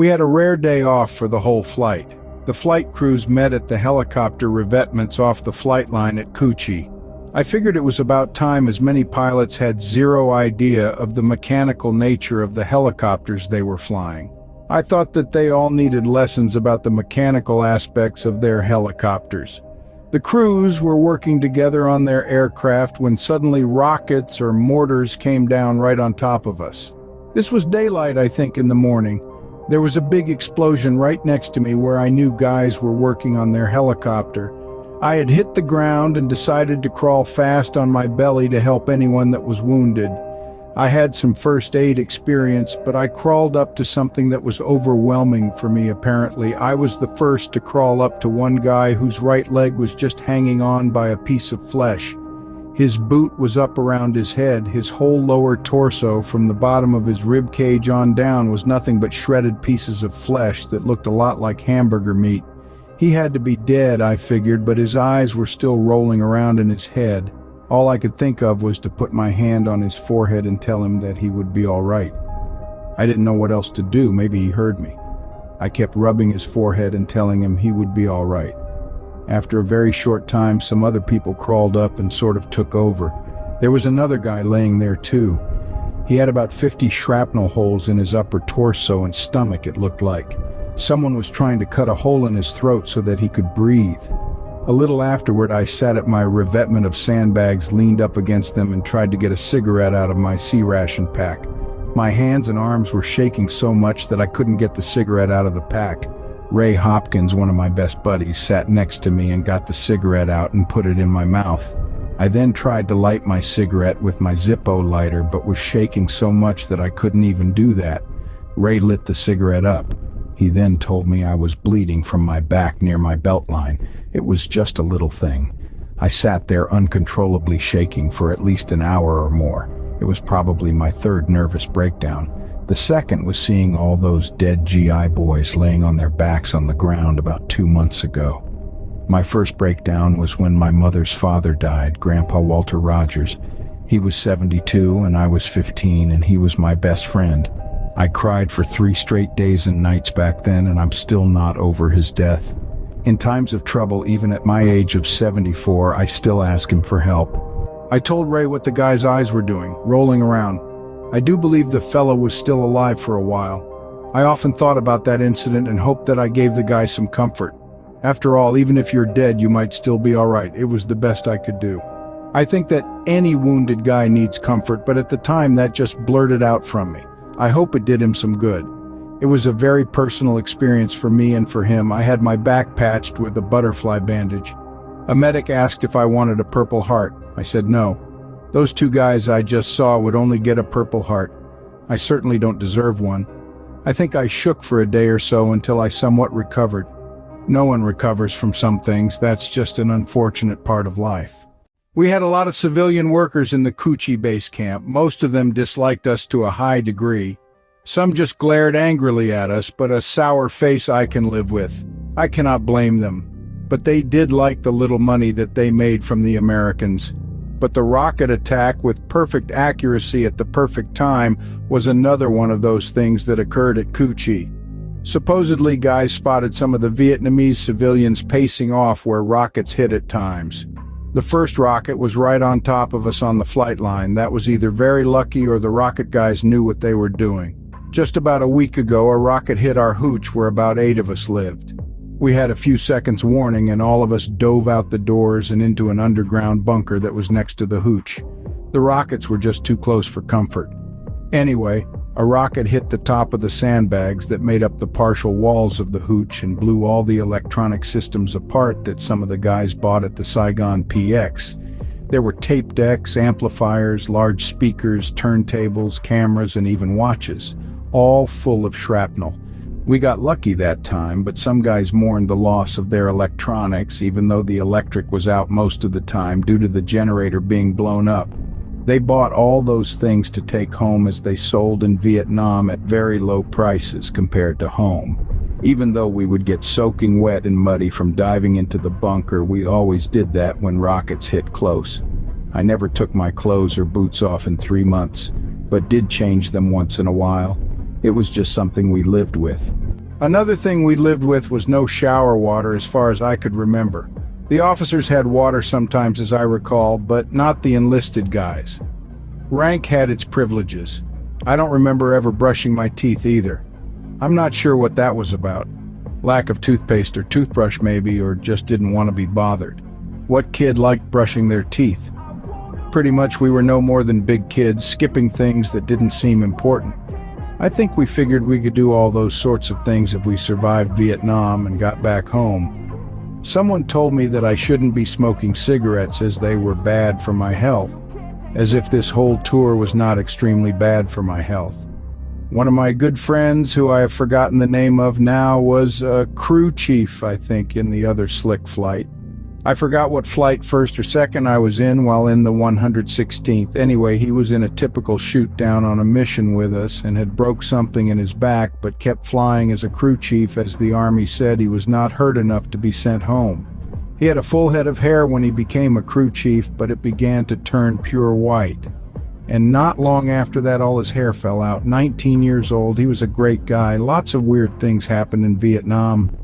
We had a rare day off for the whole flight. The flight crews met at the helicopter revetments off the flight line at Kuchi. I figured it was about time, as many pilots had zero idea of the mechanical nature of the helicopters they were flying. I thought that they all needed lessons about the mechanical aspects of their helicopters. The crews were working together on their aircraft when suddenly rockets or mortars came down right on top of us. This was daylight, I think, in the morning. There was a big explosion right next to me where I knew guys were working on their helicopter. I had hit the ground and decided to crawl fast on my belly to help anyone that was wounded. I had some first aid experience, but I crawled up to something that was overwhelming for me apparently. I was the first to crawl up to one guy whose right leg was just hanging on by a piece of flesh. His boot was up around his head. His whole lower torso, from the bottom of his rib cage on down, was nothing but shredded pieces of flesh that looked a lot like hamburger meat. He had to be dead, I figured, but his eyes were still rolling around in his head. All I could think of was to put my hand on his forehead and tell him that he would be all right. I didn't know what else to do. Maybe he heard me. I kept rubbing his forehead and telling him he would be all right. After a very short time, some other people crawled up and sort of took over. There was another guy laying there too. He had about 50 shrapnel holes in his upper torso and stomach, it looked like. Someone was trying to cut a hole in his throat so that he could breathe. A little afterward, I sat at my revetment of sandbags, leaned up against them, and tried to get a cigarette out of my sea ration pack. My hands and arms were shaking so much that I couldn't get the cigarette out of the pack. Ray Hopkins, one of my best buddies, sat next to me and got the cigarette out and put it in my mouth. I then tried to light my cigarette with my Zippo lighter, but was shaking so much that I couldn't even do that. Ray lit the cigarette up. He then told me I was bleeding from my back near my belt line. It was just a little thing. I sat there uncontrollably shaking for at least an hour or more. It was probably my third nervous breakdown. The second was seeing all those dead GI boys laying on their backs on the ground about 2 months ago. My first breakdown was when my mother's father died, Grandpa Walter Rogers. He was 72 and I was 15, and he was my best friend. I cried for 3 straight days and nights back then, and I'm still not over his death. In times of trouble, even at my age of 74, I still ask him for help. I told Ray what the guy's eyes were doing, rolling around. I do believe the fellow was still alive for a while. I often thought about that incident and hoped that I gave the guy some comfort. After all, even if you're dead, you might still be all right. It was the best I could do. I think that any wounded guy needs comfort, but at the time that just blurted out from me. I hope it did him some good. It was a very personal experience for me and for him. I had my back patched with a butterfly bandage. A medic asked if I wanted a Purple Heart. I said no. Those 2 guys I just saw would only get a Purple Heart. I certainly don't deserve one. I think I shook for a day or so until I somewhat recovered. No one recovers from some things. That's just an unfortunate part of life. We had a lot of civilian workers in the Kuchi base camp. Most of them disliked us to a high degree. Some just glared angrily at us, but a sour face I can live with. I cannot blame them. But they did like the little money that they made from the Americans. But the rocket attack with perfect accuracy at the perfect time was another one of those things that occurred at Kuchi. Supposedly, guys spotted some of the Vietnamese civilians pacing off where rockets hit at times. The first rocket was right on top of us on the flight line. That was either very lucky or the rocket guys knew what they were doing. Just about a week ago, a rocket hit our hooch where about 8 of us lived. We had a few seconds warning and all of us dove out the doors and into an underground bunker that was next to the hooch. The rockets were just too close for comfort. Anyway, a rocket hit the top of the sandbags that made up the partial walls of the hooch and blew all the electronic systems apart that some of the guys bought at the Saigon PX. There were tape decks, amplifiers, large speakers, turntables, cameras, and even watches, all full of shrapnel. We got lucky that time, but some guys mourned the loss of their electronics, even though the electric was out most of the time due to the generator being blown up. They bought all those things to take home as they sold in Vietnam at very low prices compared to home. Even though we would get soaking wet and muddy from diving into the bunker, we always did that when rockets hit close. I never took my clothes or boots off in 3 months, but did change them once in a while. It was just something we lived with. Another thing we lived with was no shower water as far as I could remember. The officers had water sometimes as I recall, but not the enlisted guys. Rank had its privileges. I don't remember ever brushing my teeth either. I'm not sure what that was about. Lack of toothpaste or toothbrush maybe, or just didn't want to be bothered. What kid liked brushing their teeth? Pretty much we were no more than big kids, skipping things that didn't seem important. I think we figured we could do all those sorts of things if we survived Vietnam and got back home. Someone told me that I shouldn't be smoking cigarettes as they were bad for my health, as if this whole tour was not extremely bad for my health. One of my good friends, who I have forgotten the name of now, was a crew chief, I think, in the other slick flight. I forgot what flight, first or second, I was in while in the 116th. Anyway, he was in a typical shoot down on a mission with us and had broke something in his back, but kept flying as a crew chief as the Army said he was not hurt enough to be sent home. He had a full head of hair when he became a crew chief, but it began to turn pure white. And not long after that, all his hair fell out. 19 years old, he was a great guy. Lots of weird things happened in Vietnam.